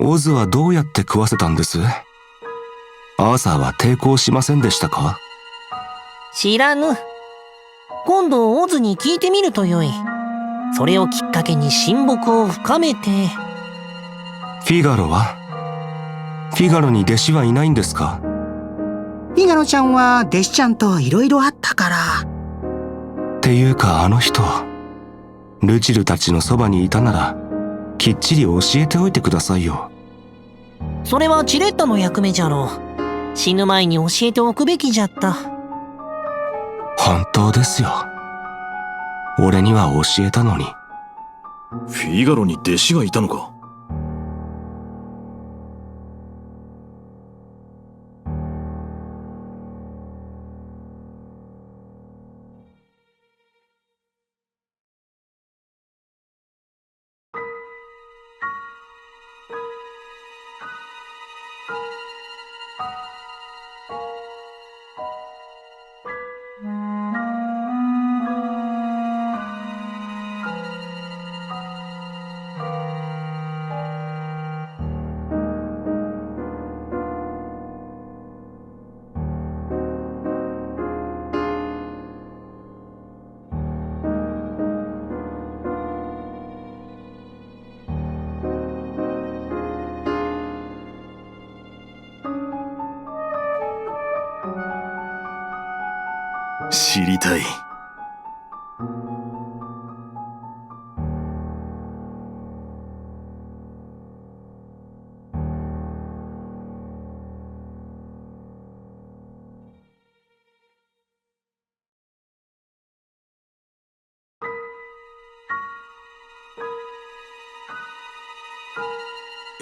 オズはどうやって食わせたんです？アーサーは抵抗しませんでしたか？知らぬ。今度オズに聞いてみるとよい。それをきっかけに親睦を深めて。フィガロは？フィガロに弟子はいないんですか？フィガロちゃんは弟子ちゃんといろいろあったから。っていうかあの人、ルチルたちのそばにいたならきっちり教えておいてくださいよ。それはチレッタの役目じゃろう。死ぬ前に教えておくべきじゃった。本当ですよ。俺には教えたのに。フィガロに弟子がいたのか？知りたい。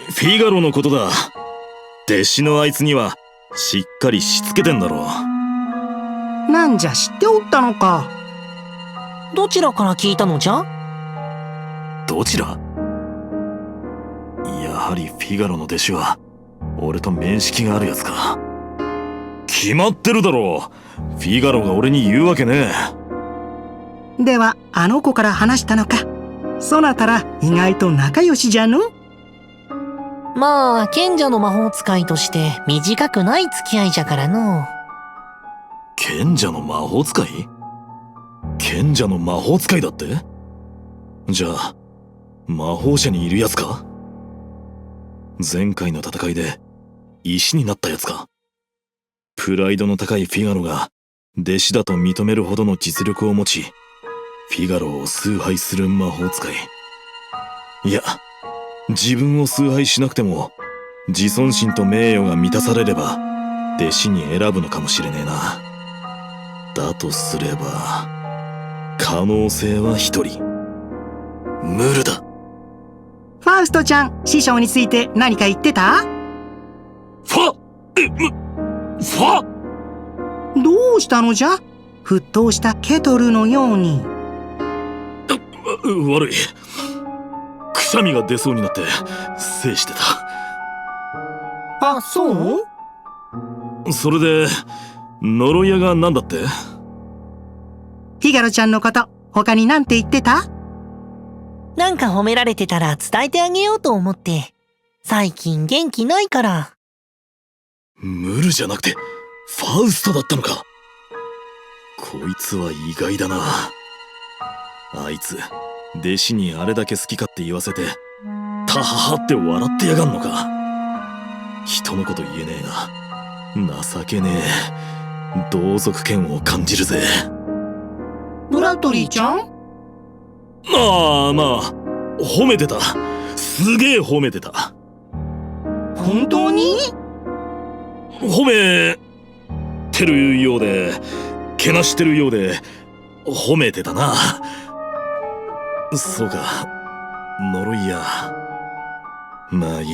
フィガロのことだ。弟子のあいつにはしっかりしつけてんだろう。なんじゃ知っておったのか。どちらから聞いたのじゃ？どちら？やはりフィガロの弟子は俺と面識があるやつか。決まってるだろう。フィガロが俺に言うわけねえ。ではあの子から話したのか。そなたら意外と仲良しじゃの。まあ賢者の魔法使いとして短くない付き合いじゃからの。賢者の魔法使い？賢者の魔法使いだって？じゃあ魔法社にいるやつか？前回の戦いで石になったやつか？プライドの高いフィガロが弟子だと認めるほどの実力を持ち、フィガロを崇拝する魔法使い。いや、自分を崇拝しなくても自尊心と名誉が満たされれば弟子に選ぶのかもしれねえな。だとすれば可能性は一人。ムルだ。ファウストちゃん、師匠について何か言ってた？ファ？どうしたのじゃ？沸騰したケトルのように。悪い。くしゃみが出そうになって制してた。あ、そう？それで呪い屋が何だって？フィガロちゃんのこと他に何て言ってた？なんか褒められてたら伝えてあげようと思って。最近元気ないから。ムルじゃなくてファウストだったのか。こいつは意外だな。あいつ弟子にあれだけ好き勝手言わせてタハハって笑ってやがんのか。人のこと言えねえが情けねえ。同族嫌悪を感じるぜ。ブラッドリーちゃん？まあ褒めてた。すげえ褒めてた。本当に？褒めてるようでけなしてるようで褒めてたな。そうか、呪いや。まあい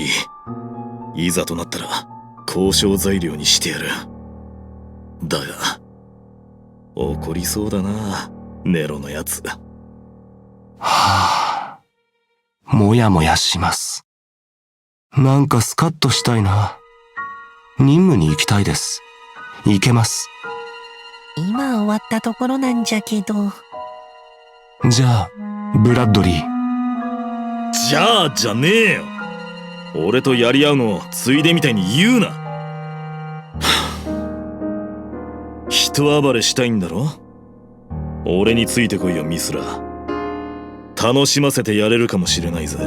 い。いざとなったら交渉材料にしてやる。だが怒りそうだな、ネロのやつ。はあ、もやもやします。なんかスカッとしたいな。任務に行きたいです。行けます。今終わったところなんじゃけど。じゃあブラッドリー。じゃあじゃねえよ。俺とやり合うのをついでみたいに言うな。人暴れしたいんだろ？俺についてこいよミスラ。楽しませてやれるかもしれないぜ。